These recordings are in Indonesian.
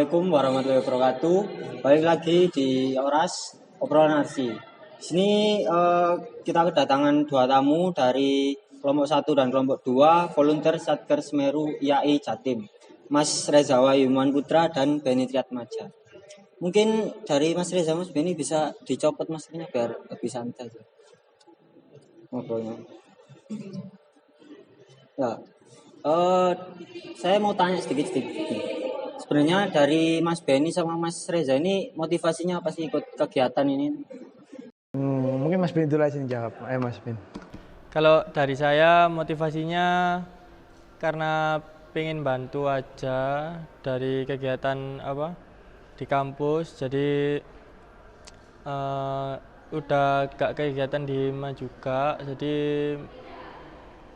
Assalamualaikum warahmatullahi wabarakatuh. Balik lagi di Oras Obrolan Arsi. Di sini kita kedatangan dua tamu dari kelompok 1 dan kelompok 2 volunteer Satker Semeru IAI Jatim. Mas Reza Wayuman Putra dan Beni Triatmaja. Mungkin dari Mas Reza, Mas Beni bisa dicopot maskernya biar lebih santai aja ngobrolnya. Ya, saya mau tanya sedikit. Sebenarnya dari Mas Beni sama Mas Reza ini motivasinya apa sih ikut kegiatan ini? Mungkin Mas Bin dulu aja yang jawab. Ayo Mas Bin. Kalau dari saya motivasinya karena pengen bantu aja dari kegiatan di kampus. Jadi udah gak kegiatan di MA juga. Jadi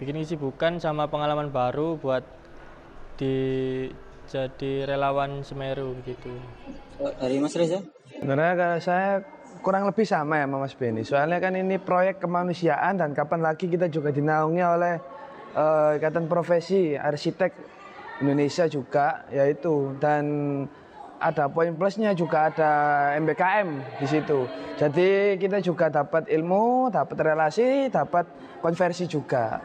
bikin kesibukan sama pengalaman baru buat jadi relawan Semeru gitu. Dari Mas Reza? Sebenarnya kalau saya kurang lebih sama ya sama Mas Beni. Soalnya kan ini proyek kemanusiaan dan kapan lagi kita juga dinaungi oleh Ikatan Profesi Arsitek Indonesia juga yaitu, dan ada poin plusnya juga ada MBKM di situ. Jadi kita juga dapat ilmu, dapat relasi, dapat konversi juga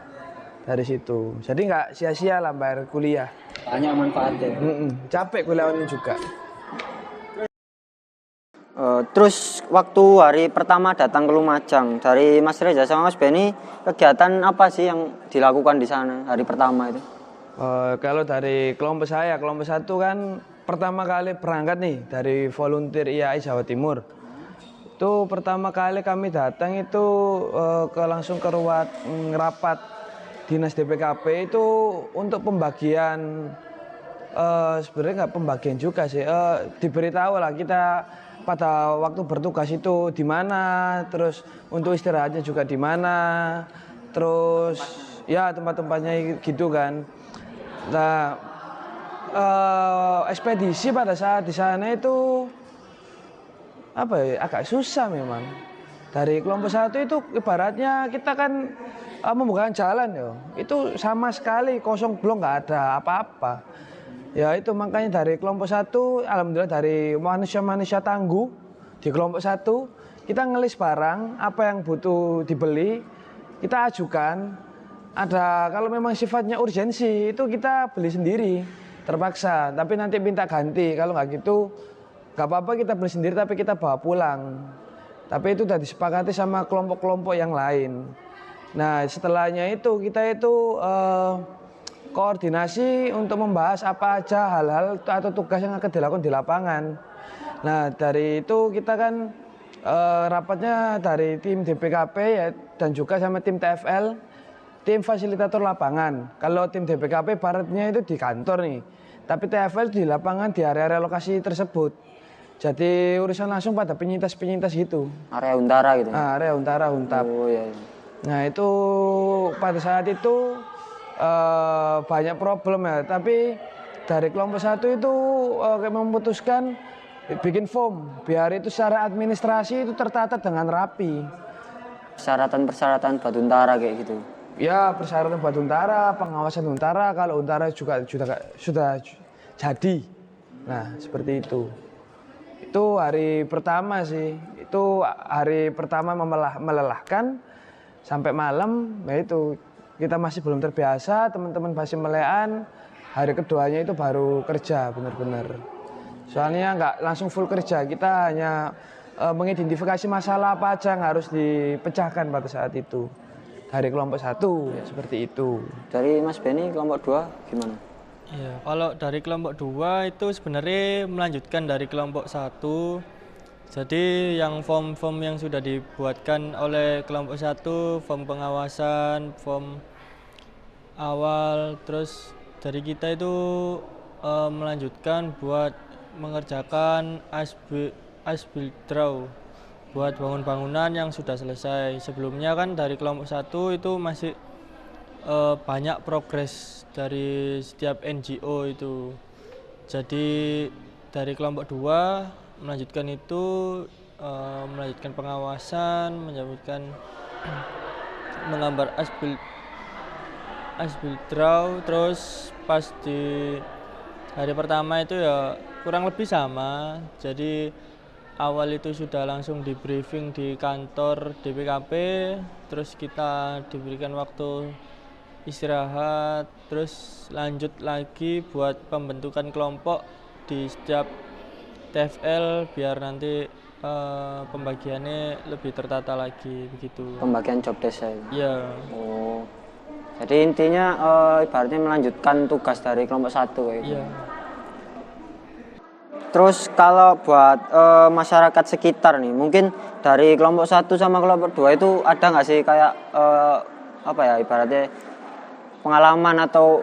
dari situ. Jadi nggak sia-sia lah bayar kuliah. Banyak manfaatnya. Capek kuliahnya juga. Terus waktu hari pertama datang ke Lumajang, dari Mas Reza sama Mas Beni, kegiatan apa sih yang dilakukan di sana hari pertama itu? Kalau dari kelompok saya, kelompok 1 kan pertama kali berangkat nih dari volunteer IAI Jawa Timur. Itu pertama kali kami datang itu langsung ke ruang rapat Dinas DPKP itu untuk pembagian, sebenarnya nggak pembagian juga sih, diberitahu lah kita pada waktu bertugas itu di mana, terus untuk istirahatnya juga di mana, terus ya tempat-tempatnya gitu kan. Nah, ekspedisi pada saat di sana itu agak susah memang. Dari kelompok 1 itu ibaratnya kita kan membuka jalan ya, itu sama sekali kosong, belum nggak ada apa-apa. Ya itu makanya dari kelompok 1, alhamdulillah dari manusia-manusia tangguh di kelompok 1, kita ngelis barang apa yang butuh dibeli, kita ajukan. Ada kalau memang sifatnya urgensi itu kita beli sendiri, terpaksa. Tapi nanti minta ganti, kalau nggak gitu nggak apa-apa kita beli sendiri tapi kita bawa pulang. Tapi itu sudah disepakati sama kelompok-kelompok yang lain. Nah setelahnya itu kita itu koordinasi untuk membahas apa aja hal-hal atau tugas yang akan dilakukan di lapangan. Nah dari itu kita kan rapatnya dari tim DPKP ya, dan juga sama tim TFL, tim fasilitator lapangan. Kalau tim DPKP baratnya itu di kantor nih, tapi TFL di lapangan di area relokasi tersebut. Jadi urusan langsung pada penyintas-penyintas gitu. Area Untara gitu. Area Untara, Untap. Oh iya. Nah itu pada saat itu banyak problem ya, tapi dari kelompok 1 itu memutuskan bikin form biar itu secara administrasi itu tertata dengan rapi. Persyaratan Batuntara kayak gitu. Ya persyaratan Batuntara, pengawasan Untara, kalau Untara juga sudah jadi. Nah seperti itu. Itu hari pertama sih, itu hari pertama melelahkan sampai malam, ya itu. Kita masih belum terbiasa, teman-teman masih melean. Hari keduanya itu baru kerja benar-benar. Soalnya nggak langsung full kerja, kita hanya mengidentifikasi masalah apa aja yang harus dipecahkan pada saat itu. Dari kelompok 1, ya, seperti itu. Dari Mas Beni kelompok 2 gimana? Ya, kalau dari kelompok 2 itu sebenarnya melanjutkan dari kelompok 1. Jadi yang form-form yang sudah dibuatkan oleh kelompok 1, form pengawasan, form awal, terus dari kita itu melanjutkan buat mengerjakan as-built draw buat bangun-bangunan yang sudah selesai. Sebelumnya kan dari kelompok 1 itu masih banyak progres dari setiap NGO itu. Jadi dari kelompok 2 melanjutkan itu, melanjutkan pengawasan, melanjutkan menggambar as-built draw, terus pas di Hari pertama itu ya kurang lebih sama. Jadi awal itu sudah langsung di briefing di kantor DPKP, terus kita diberikan waktu istirahat, terus lanjut lagi buat pembentukan kelompok di setiap TFL biar nanti pembagiannya lebih tertata lagi begitu. Pembagian job desk ya. Iya. Oh. Jadi intinya ibaratnya melanjutkan tugas dari kelompok 1 kayak gitu. Iya. Terus kalau buat masyarakat sekitar nih, mungkin dari kelompok 1 sama kelompok 2 itu ada nggak sih kayak apa ya ibaratnya pengalaman atau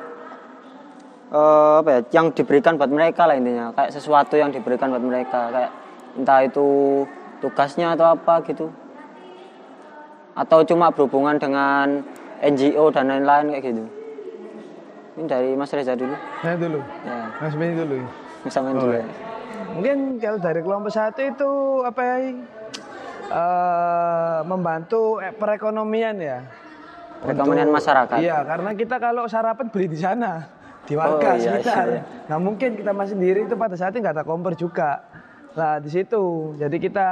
apa ya yang diberikan buat mereka lah intinya, kayak sesuatu yang diberikan buat mereka, kayak entah itu tugasnya atau apa gitu, atau cuma berhubungan dengan NGO dan lain-lain kayak gitu. Ini dari Mas Reza dulu. Nah dulu, Ya, Mas Beni dulu. sama dulu. ya. Mungkin kalau dari kelompok 1 itu apa ya? Membantu perekonomian ya. Perekonomian masyarakat. Iya, karena kita kalau sarapan beli di sana, di warga Oh, iya, sekitar. iya. Nah mungkin kita masih sendiri itu pada saat itu nggak ada kompor juga. Nah di situ, jadi kita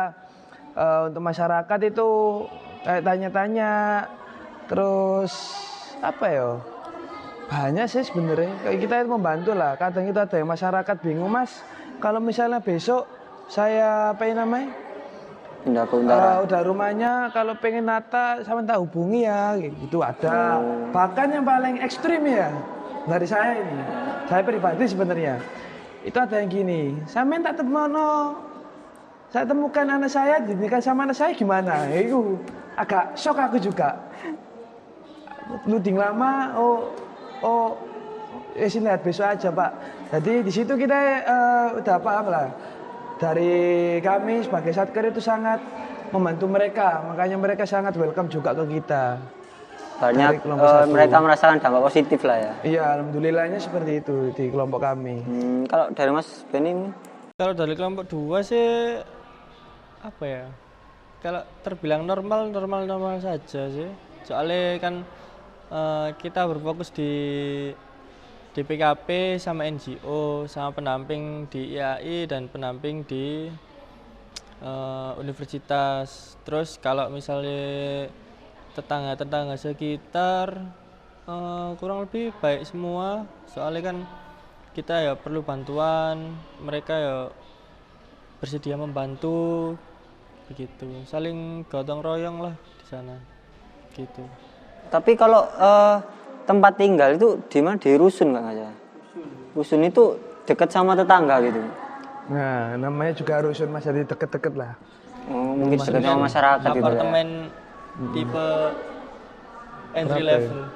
untuk masyarakat itu kayak tanya-tanya, terus apa ya? Banyak sih sebenarnya. Kayak kita itu membantu lah. Kadang itu ada yang masyarakat bingung, Mas. Kalau misalnya besok saya apa yang namanya? Pindah ke Untara. Udah rumahnya kalau pengen nata sama tak hubungi ya gitu ada. Bahkan yang paling ekstrim ya dari saya ini, saya pribadi sebenarnya itu ada yang gini, sampean tak temono, saya temukan anak saya dinikah sama anak saya gimana? Itu agak shock aku juga. Nuding lama, sini lihat besok aja Pak. Jadi di situ kita udah paham lah. Dari kami sebagai Satker itu sangat membantu mereka, makanya mereka sangat welcome juga ke kita. Banyak mereka merasakan dampak positif lah ya. Iya, alhamdulillahnya seperti itu di kelompok kami. Kalau dari Mas Beni? Kalau dari kelompok 2 sih apa ya? Kalau terbilang normal saja sih. Soalnya kan kita berfokus di DPKP sama NGO sama pendamping di IAI dan pendamping di universitas. Terus kalau misalnya tetangga-tetangga sekitar kurang lebih baik semua. Soalnya kan kita ya perlu bantuan, mereka ya bersedia membantu begitu. Saling gotong royong lah di sana. Gitu. Tapi kalau tempat tinggal itu di mana? Di rusun nggak aja? Rusun itu dekat sama tetangga gitu. Nah, namanya juga rusun masih di deket-deket lah. Oh, mungkin dekat sama masyarakat gitu ya. Apartemen tipe entry level.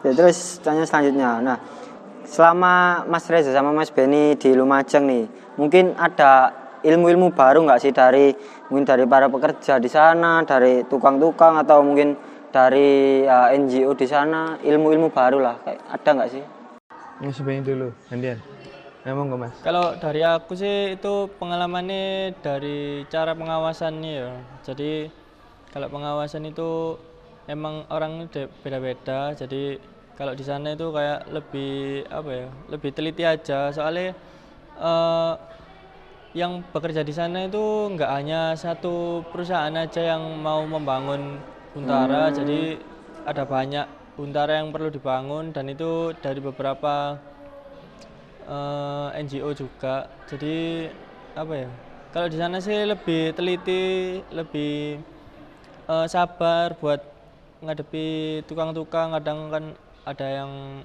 Ya, terus tanya selanjutnya. Nah, selama Mas Reza sama Mas Beni di Lumajang nih, mungkin ada ilmu-ilmu baru nggak sih mungkin dari para pekerja di sana, dari tukang-tukang atau mungkin dari NGO di sana, ilmu-ilmu baru lah, kayak ada nggak sih? Mas Beni dulu, gantian. Ngomong nggak Mas? Kalau dari aku sih itu pengalamannya dari cara pengawasannya ya. Jadi kalau pengawasan itu emang orang beda-beda. Jadi kalau di sana itu kayak lebih apa ya, lebih teliti aja. Soalnya yang bekerja di sana itu nggak hanya satu perusahaan aja yang mau membangun Untara. Jadi ada banyak Untara yang perlu dibangun dan itu dari beberapa NGO juga. Jadi apa ya? Kalau di sana sih lebih teliti, lebih sabar buat ngadepi tukang-tukang. Kadang kan ada yang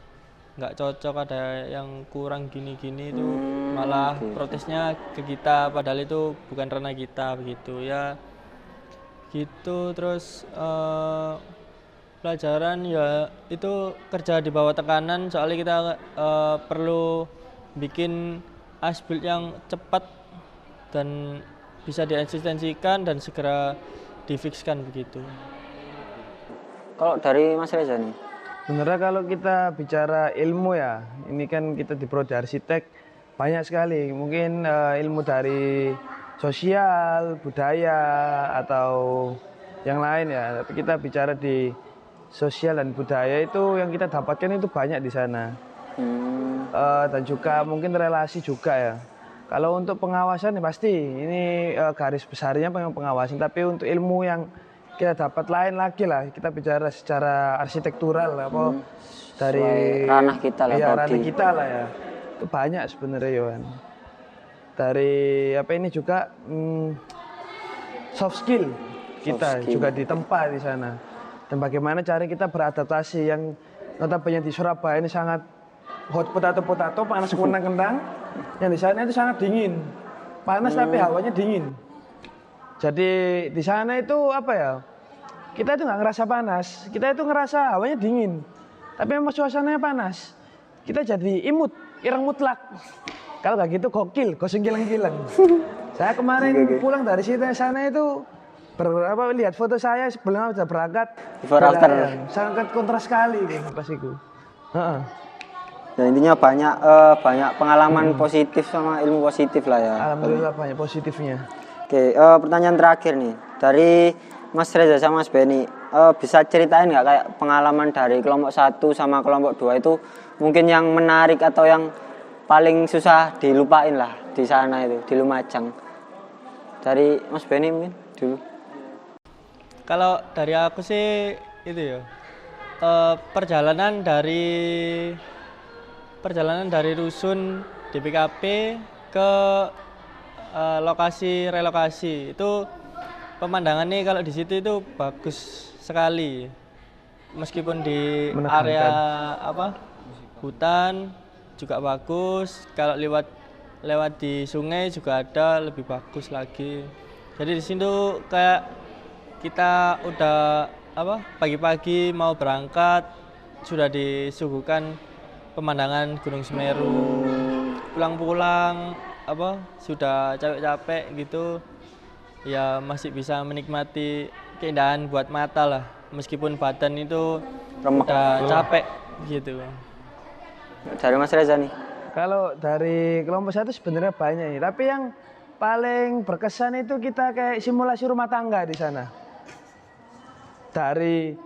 nggak cocok, ada yang kurang gini-gini itu malah protesnya ke kita. Padahal itu bukan ranah kita begitu ya. Gitu terus pelajaran ya itu kerja di bawah tekanan. Soalnya kita perlu bikin asbuild yang cepat dan bisa diasistensikan dan segera difikskan begitu. Kalau dari Mas Reza nih? Sebenarnya kalau kita bicara ilmu ya, ini kan kita di prodi arsitek banyak sekali. Mungkin ilmu dari sosial, budaya atau yang lain ya. Tapi kita bicara di sosial dan budaya itu yang kita dapatkan itu banyak di sana. Dan juga mungkin relasi juga ya. Kalau untuk pengawasan ya pasti ini garis besarnya pengawasan, tapi untuk ilmu yang kita dapat lain lagi lah, kita bicara secara arsitektural apa dari ranah kita lah, ya, ranah kita lah ya. Itu banyak sebenarnya Yohan. Dari apa ini juga soft skill kita juga ditempa di sana. Dan bagaimana cara kita beradaptasi yang notabene di Surabaya ini sangat hot potato panas kentang, yang di sana itu sangat dingin. Panas tapi hawanya dingin. Jadi di sana itu apa ya? Kita itu nggak ngerasa panas, kita itu ngerasa hawanya dingin. Tapi memang suasananya panas. Kita jadi imut, ireng mutlak. Kalau nggak gitu gokil, gosong kilang-kilang. Saya kemarin pulang dari sana itu lihat foto saya sebelum sudah berangkat. Sangat kontras sekali gitu pas itu. Ya, intinya banyak pengalaman positif sama ilmu positif lah ya. Alhamdulillah banyak positifnya. Oke, pertanyaan terakhir nih dari Mas Reza sama Mas Benny, bisa ceritain nggak kayak pengalaman dari kelompok 1 sama kelompok 2 itu mungkin yang menarik atau yang paling susah dilupain lah di sana itu, di Lumajang. Dari Mas Benny mungkin dulu. Kalau dari aku sih itu ya, perjalanan dari rusun DPKP ke lokasi relokasi itu pemandangannya kalau di situ itu bagus sekali, meskipun di area hutan juga bagus, kalau lewat di sungai juga ada lebih bagus lagi. Jadi di sini tuh kayak kita udah pagi-pagi mau berangkat sudah disuguhkan pemandangan Gunung Semeru, pulang-pulang sudah capek-capek gitu ya masih bisa menikmati keindahan buat mata lah, meskipun badan itu udah capek gitu. Dari Mas Reza nih. Kalau dari kelompok 1 sebenarnya banyak nih, tapi yang paling berkesan itu kita kayak simulasi rumah tangga di sana. Dari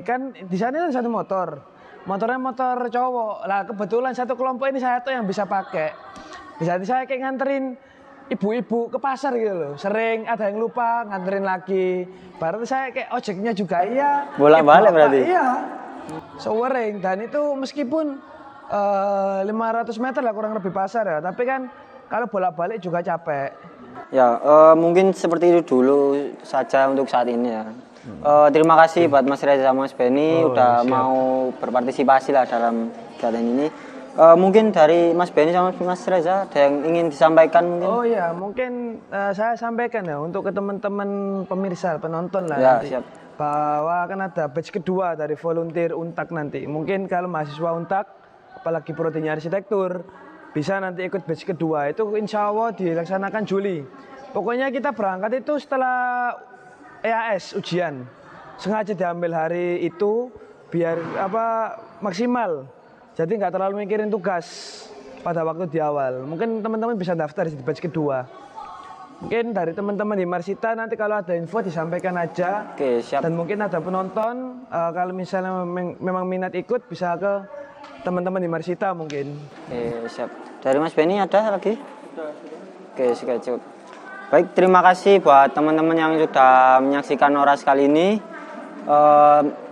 kan di sana ada satu motornya motor cowok lah, kebetulan satu kelompok ini saya tuh yang bisa pakai. Di saat saya kayak nganterin ibu-ibu ke pasar gitu loh, sering ada yang lupa nganterin lagi. Berarti saya kayak ojeknya juga iya. Bolak-balik berarti? Iya, sewering. Dan itu meskipun 500 meter lah kurang lebih pasar ya, tapi kan kalau bolak-balik juga capek. Ya, mungkin seperti itu dulu saja untuk saat ini ya. Terima kasih buat Mas Reza sama Mas Benny udah mau berpartisipasi lah dalam kegiatan ini. Mungkin dari Mas Benny sama Mas Reza ada yang ingin disampaikan mungkin? Oh iya, mungkin saya sampaikan ya untuk ke teman-teman pemirsa, penonton lah ya, nanti. Siap. Bahwa akan ada batch kedua dari volunteer Untak nanti. Mungkin kalau mahasiswa Untak, apalagi prodinya arsitektur, bisa nanti ikut batch kedua. Itu insya Allah dilaksanakan Juli. Pokoknya kita berangkat itu setelah EAS ujian. Sengaja diambil hari itu biar maksimal. Jadi nggak terlalu mikirin tugas pada waktu di awal. Mungkin teman-teman bisa daftar di batch kedua. Mungkin dari teman-teman di Marsita nanti kalau ada info disampaikan aja. Oke, siap. Dan mungkin ada penonton kalau misalnya memang minat ikut bisa ke teman-teman di Marsita mungkin. Oke, siap. Dari Mas Benny ada lagi? Oke, cukup. Baik, terima kasih buat teman-teman yang sudah menyaksikan Oras kali ini.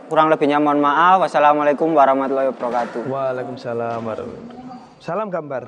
Kurang lebihnya mohon maaf. Wassalamualaikum warahmatullahi wabarakatuh. Waalaikumsalam warahmatullahi wabarakatuh. Salam gambar.